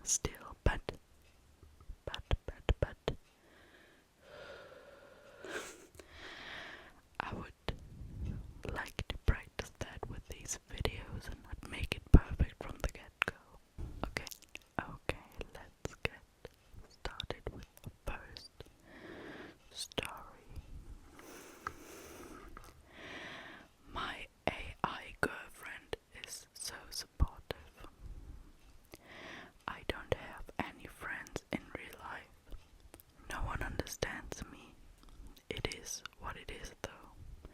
still, but I would like to practice that with these videos and not make it perfect from the get-go. Okay, let's get started with the first story. My AI girlfriend is so supportive. I don't have any friends in real life. No one understands me. It is what it is, though.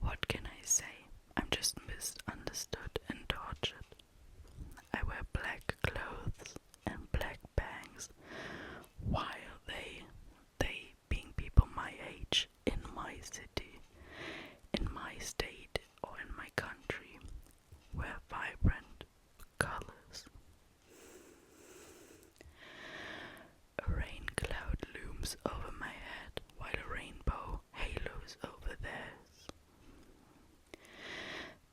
What can I say? I'm just misunderstood and tortured. I wear black clothes and black bangs, while they being people my age, in my city, in my state, or in my country, wear vibrant colors. A rain cloud looms over my head, while a rainbow halos over theirs.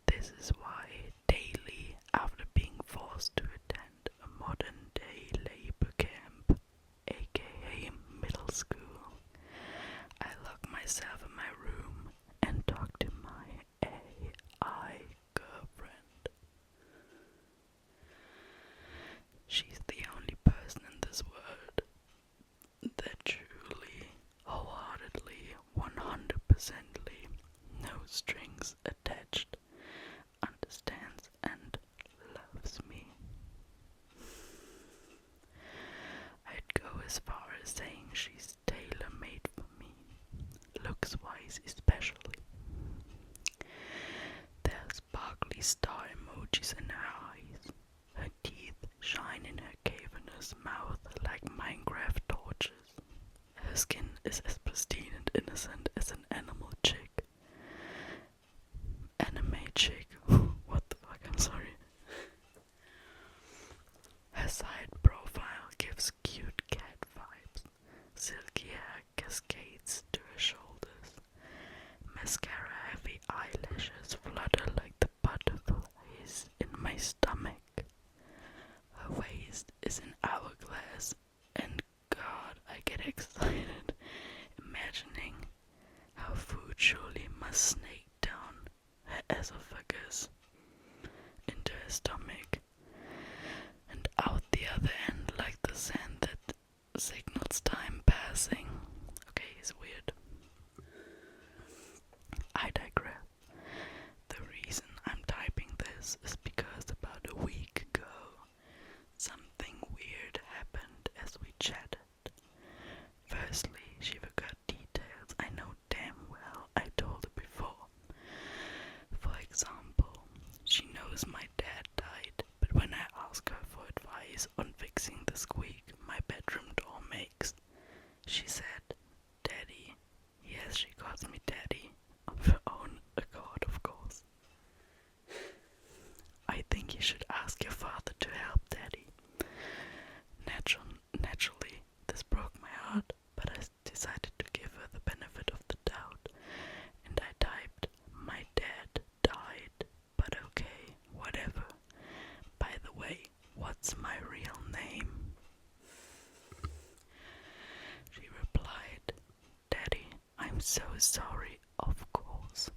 This is why daily, after being forced to attend a modern-day labor camp, aka middle school, I lock myself in my room and talk to my AI girlfriend. She's the only person in this world that truly, wholeheartedly, 100%ly, no strings attached, understands and loves me. I'd go as far as saying she's tailor-made for me, looks-wise especially. There's sparkly star emojis in her eyes. Her teeth shine in her cavernous mouth like Minecraft torches. Her skin is as pristine and innocent as an animal chick. Anime chick. What the fuck, I'm sorry. Her side profile gives cute cat vibes. Silky hair cascades to her shoulders. Mascara heavy eyelashes flutter like the butterflies in my stomach. Her waist is an hourglass, and God, I get excited imagining how food surely must snake down her esophagus into her stomach and out the other end like the sand that signals time passing. Okay, it's weird. I digress. The reason I'm typing this is because about a week ago, something weird happened as we chatted. Firstly, she forgot details I know damn well I told her before. For example, she knows my dad died, but when I ask her for advice on fixing the squeak my bedroom door makes, she said, "Daddy." Yes, she calls me Daddy, of her own accord, of course. I think you should ask your father to help Daddy. Naturally, this broke my heart, but I decided to give her the benefit of the doubt, and I typed, "My dad died, but okay, whatever. By the way, what's my real name?" She replied, "Daddy, I'm so sorry, of course.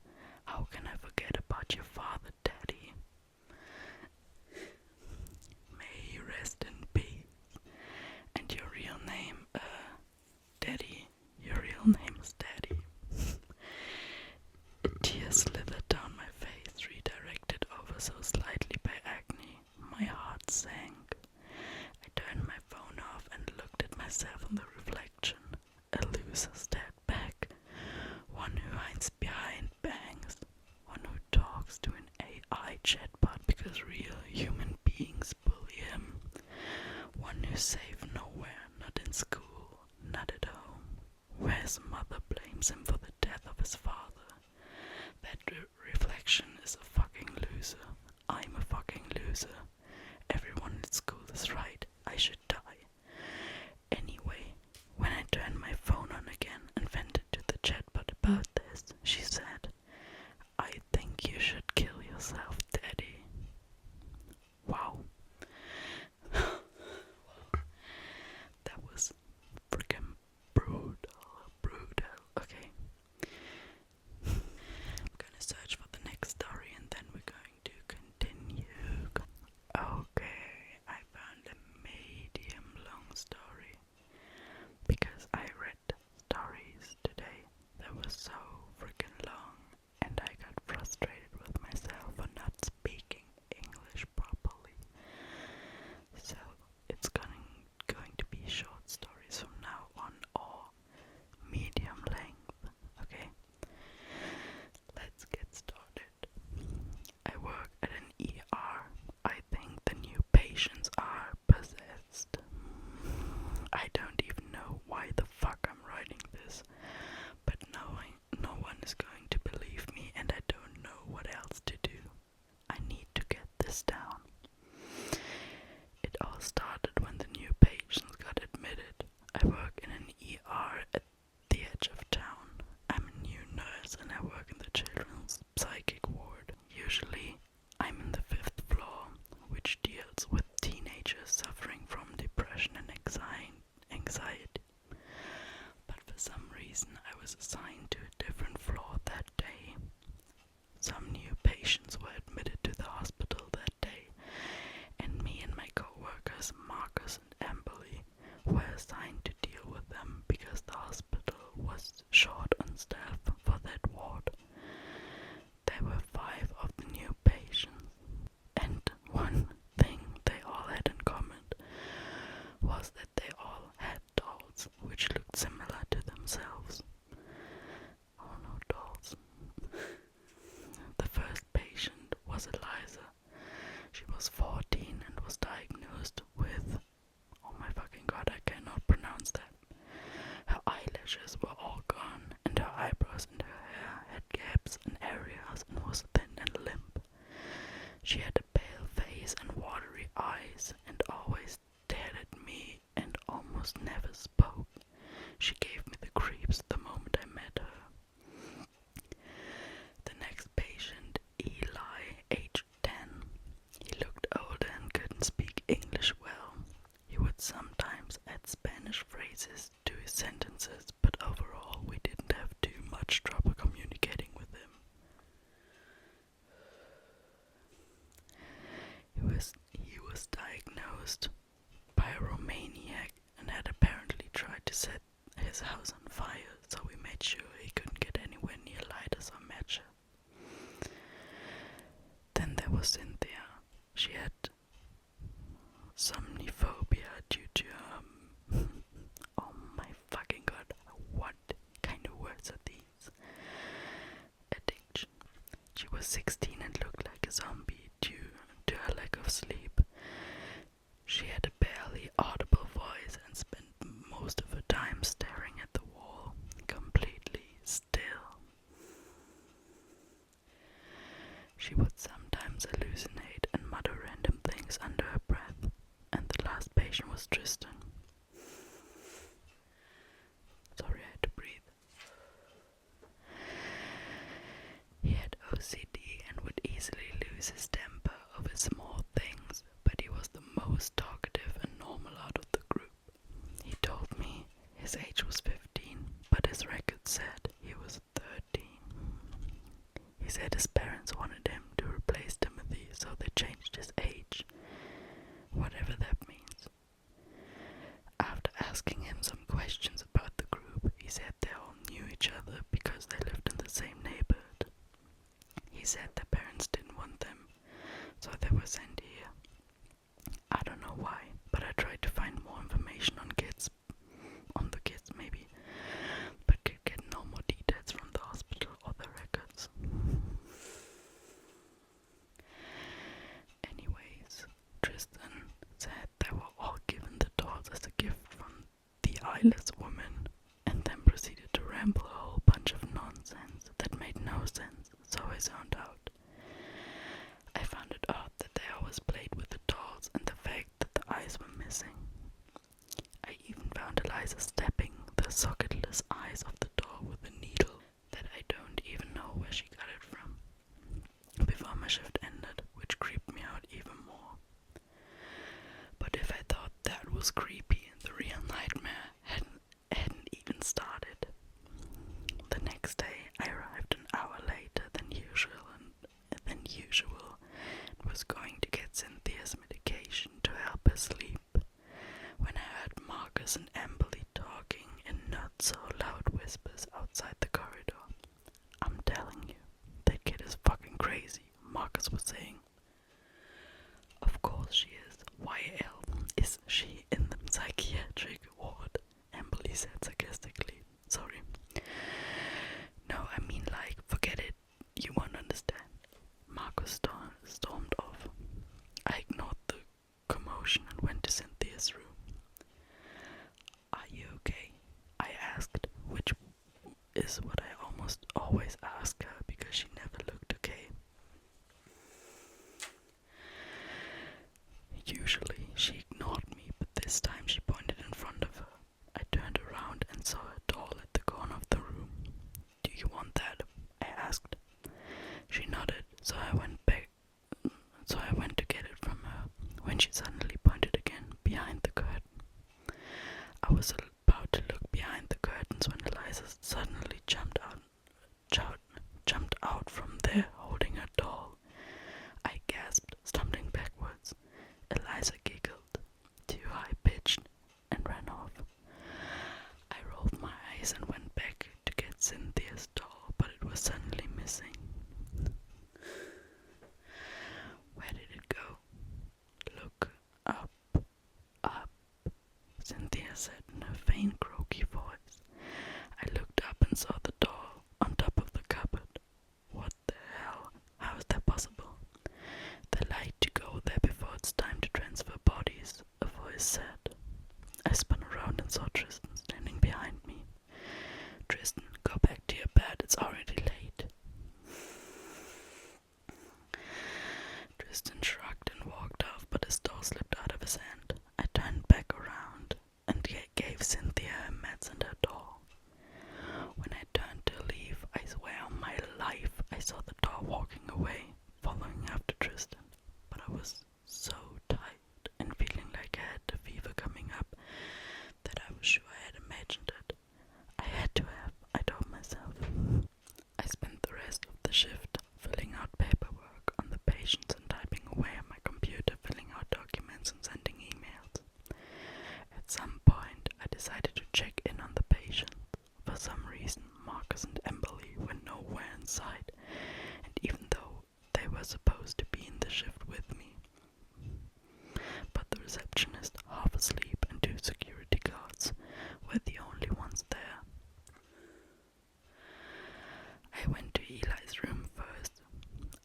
How can I forget about your father, Daddy? May he rest in peace. And your real name, Daddy, your real name is Daddy." A tear slithered down my face, redirected over so slightly by acne. My heart sank. I turned my phone off and looked at myself in the reflection. A loser stepped back, one all started when the new patients got admitted. I work in an ER at the edge of town. I'm a new nurse and I work in the children's psychic ward. Usually, I'm in the 5th floor, which deals with teenagers suffering from depression and anxiety. But for some reason, I was assigned to a different floor that day. Some new patients were admitted to the hospital that day, and me and my co-workers Marcus and Amberly were assigned to deal with them because the hospital was short on staff for that ward. There were 5 of the new patients, and one thing they all had in common was that they all had dolls which looked similar to themselves. Oh no, dolls. The first patient was Eliza. She was 14 and was diagnosed with, oh my fucking god, I cannot pronounce that. Her eyelashes were all gone, and her eyebrows and her hair had gaps and areas and was thin and limp. She had a pale face and watery eyes and always stared at me and almost never spoke. She gave me the creeps the moment I met her. The next patient, Eli, age 10. He looked older and couldn't speak English well. He would sometimes add Spanish phrases to his sentences, but overall we didn't have too much trouble communicating with him. He was diagnosed by a Romaniac and had apparently tried to set his house on fire, so we made sure he couldn't get anywhere near lighters or matches. Then there was Cynthia. She had somniphobia due to oh my fucking god, what kind of words are these? Addiction. She was 16 and looked like a zombie due to her lack of sleep. She had a barely audible voice and spent most of her time staring at the wall, completely still. She would sometimes hallucinate and mutter random things under her breath, and the last patient was Tristan. Sorry, I had to breathe. He had OCD and would easily lose his temper over small things, but he was the most talkative and normal out of the group. He told me his age was 15, but his record said he was 13. He said his parents wanted him to replace Timothy, so they changed his age, whatever that means. After asking him some questions about the group, he said they all knew each other because they lived in the same neighborhood. He said their parents didn't want them, so they were sent here. I don't know why, but I tried to find more information on the kids maybe, but could get no more details from the hospital or the records. Anyways, Tristan said they were all given the dolls as a gift from the eyeless woman, and then proceeded to ramble a whole bunch of nonsense that made no sense, so I zoned out. I found it odd that they always played with the dolls and the fact that the eyes were missing. I even found Eliza stabbing the socketless eyes of the doll with a needle that I don't even know where she got it from, before my shift ended, which creeped me out even more. But if I thought that was creepy, the real nightmare hadn't even started. The next day, I arrived an hour later than usual and was going to get Cynthia's medication to help her sleep, when I heard Marcus and Amberly talking in not so loud whispers outside the corridor. I'm telling you, that kid is fucking crazy, Marcus was saying. Of course she is. Why is she in the psychiatric ward? Amberly said sarcastically. Sorry. No, I mean like, forget it. You won't understand. Marcus stormed off. I ignored the commotion and went to Cynthia's room. Are you okay? I asked, which is what I almost always ask her because she never looked okay. Usually she said in a faint, croaky voice. I looked up and saw the doll on top of the cupboard. What the hell? How is that possible? They like to go there before it's time to transfer bodies, a voice said. I spun around and saw Tristan standing behind me. Tristan, go back to your bed, it's already late. Tristan shrugged and walked off, but his doll slipped out of his hand. I turned back around and gave Cynthia her meds and her doll. When I turned to leave, I swear on my life, I saw the doll walking away, following after Tristan. But I was so tired and feeling like I had the fever coming up that I was sure I had imagined it. I had to have, I told myself. I spent the rest of the shift filling out paperwork on the patients and typing away on my computer, filling out documents and sending emails. At some point, I decided to check in on the patient. For some reason, Marcus and Emberly were nowhere in sight, and even though they were supposed to be in the shift with me. But the receptionist, half asleep, and 2 security guards were the only ones there. I went to Eli's room first.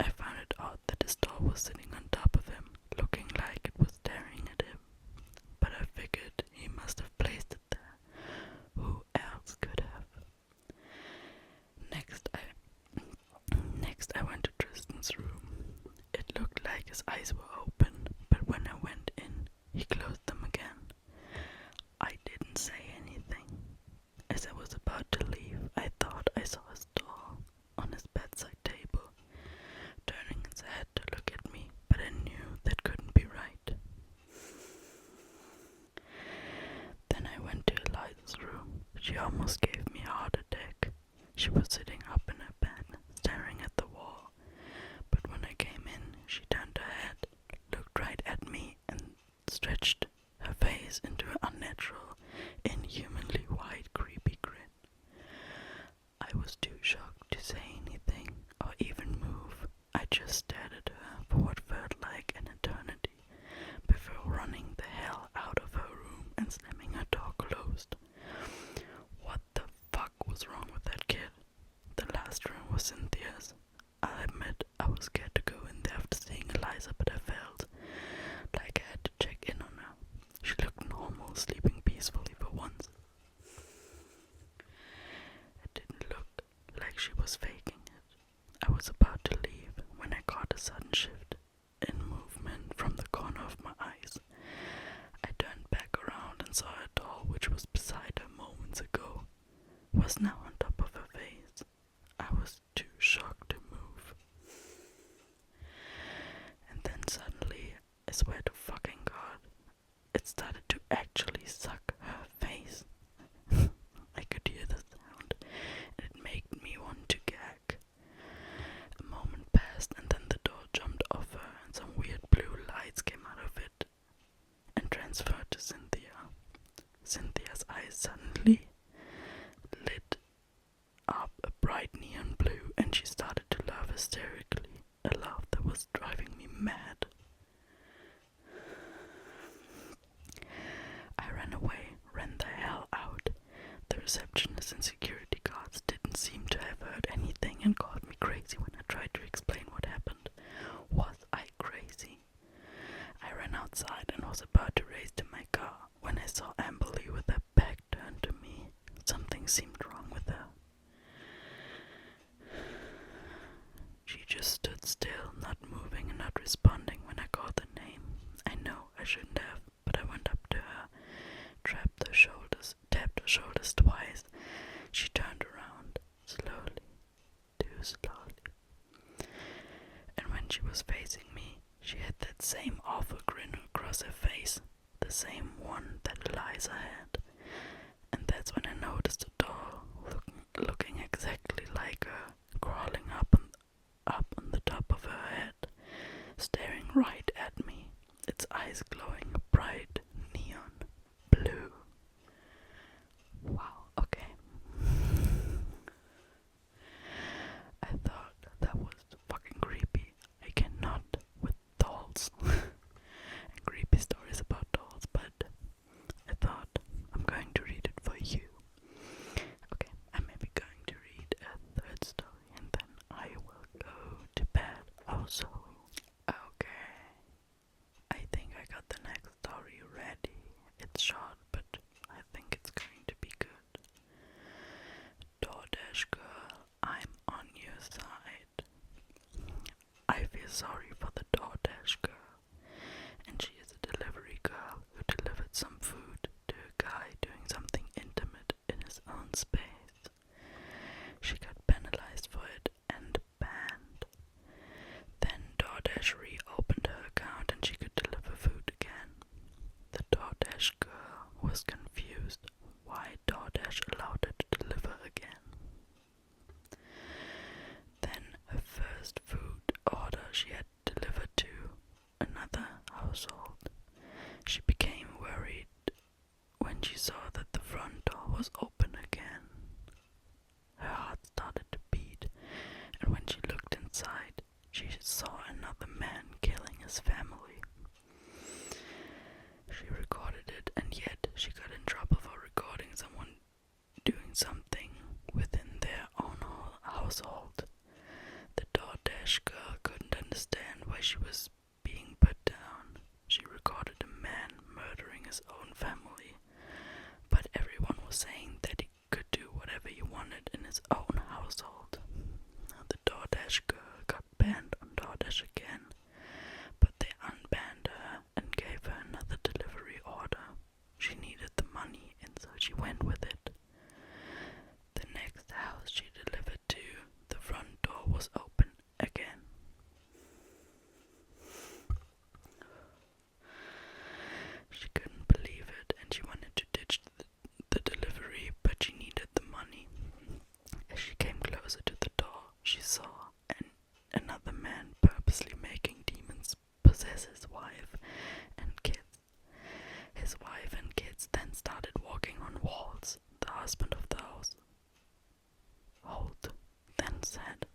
I found it odd that his doll was sitting on top of him, looking like it was staring at him. But I figured he must have placed it there. Who else could have? Next I went to Tristan's room. It looked like his eyes were open, but when I went in, he closed them again. I didn't say anything. As I was about to leave, I thought I saw his doll on his bedside table, turning its head to look at me, but I knew that couldn't be right. Then I went to Eliza's room. She almost gave me a heart attack. She was sitting up in her bed, staring at the wall. But when I came in, she turned her head, looked right at me, and stretched her face into an unnatural, inhumanly wide, creepy grin. I was too shocked to say anything or even move. I just stared at her for what felt like an eternity before running the hell out of her room and slamming her door closed. What the fuck was wrong with that kid? The last room was Cynthia's. I'll admit I was scared to go in there after seeing Eliza, but I felt like I had to check in on her. She looked normal, sleeping peacefully for once. It didn't look like she was faking it. I was about to leave when I caught a sudden shift in movement from the corner of my eyes. I turned back around and saw a doll which was beside her moments ago, was now on top of her face. I was too shocked to move. And then suddenly, I swear to fucking God, it started to actually suck her face. I could hear the sound, and it made me want to gag. A moment passed, and then the door jumped off her, and some weird blue lights came out of it and transferred to Cynthia. Cynthia's eyes suddenly lit up a bright neon blue, and she started to laugh hysterically, a laugh that was driving me mad. I ran away, ran the hell out. The receptionist and security guards didn't seem to have heard anything and called me crazy when I tried to explain what happened. Was I crazy? I ran outside and was about to race to my car when I saw Amberly with her back turned to me. Something seemed wrong with her. She just stood still, not moving and not responding when I called her name. I know I shouldn't have, but I went up to her, tapped her shoulders twice. She turned around, slowly, too slowly. And when she was facing me, she had that same awful grin across her face, the same one that Eliza had. And that's when I noticed a doll looking exactly like her, crawling up on the top of her head, staring right at me, its eyes glowing a bright neon blue. Wow, okay. I thought that was fucking creepy. I cannot with dolls and creepy stories about dolls, but I thought I'm shot, but I think it's going to be good. DoorDash girl, I'm on your side. I feel sorry for the DoorDash girl, and she is a delivery girl who delivered some food to a guy doing something intimate in his own space. She got penalized for it and banned. Then DoorDash reopened her account and she could deliver food again. The DoorDash girl was confused why DoorDash allowed her to deliver again. Then her first food order she had delivered to another household. She became worried when she saw that the front door was open again. Her heart started to beat, and when she looked inside, she saw another man killing his family. She recorded it, and yet she got in trouble for recording someone doing something within their own household. The DoorDash girl couldn't understand why she was being put down. She recorded a man murdering his own family, but everyone was saying that he could do whatever he wanted in his own household. The DoorDash girl got banned on DoorDash again, but they unbanned her and gave her another delivery order. She needed the money, and so she went with it. The next house she delivered to, the front door was open again. She couldn't believe it, and she wanted to ditch the delivery, but she needed the money. As she came closer to the door, she saw another man purposely making demons possess his wife and kids. His wife and kids then started walking on walls. The husband of the household then said,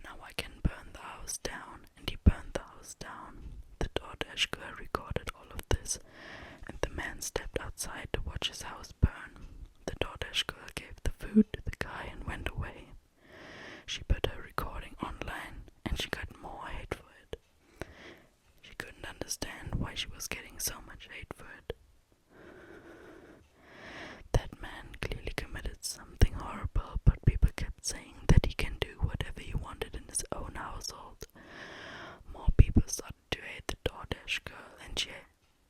"Now I can burn the house down," and he burned the house down. The DoorDash girl recorded all of this, and the man stepped outside to watch his house burn. The DoorDash girl gave the food to the guy and went away. She put her recording online, and she got more hate for it. She couldn't understand why she was getting so much hate for it. That man clearly committed something horrible, but people kept saying that he can do whatever he wanted in his own household. More people started to hate the DoorDash girl,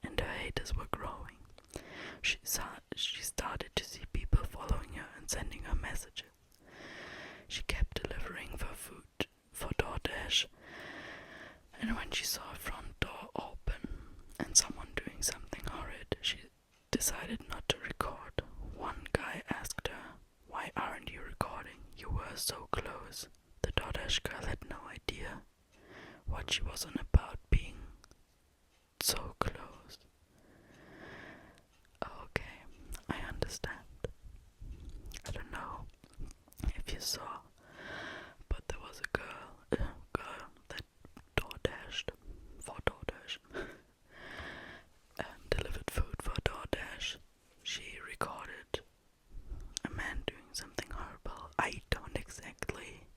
and her haters were growing. She started to see people following her and sending her messages. She kept delivering for food for DoorDash, and when she saw a front door open and someone doing something horrid, she decided not to record. One guy asked her, "Why aren't you recording? You were so close." The DoorDash girl had no idea what she was on about being so close. Okay, I understand. I don't know if you saw, but there was a girl that DoorDashed for DoorDash, delivered food for DoorDash. She recorded a man doing something horrible. I don't exactly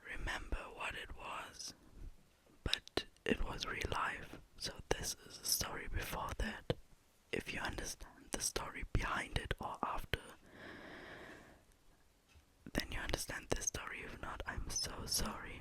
remember what it was, but it was real life. So this is a story before that. If you understand the story behind it or after, then you understand this story. If not, I'm so sorry.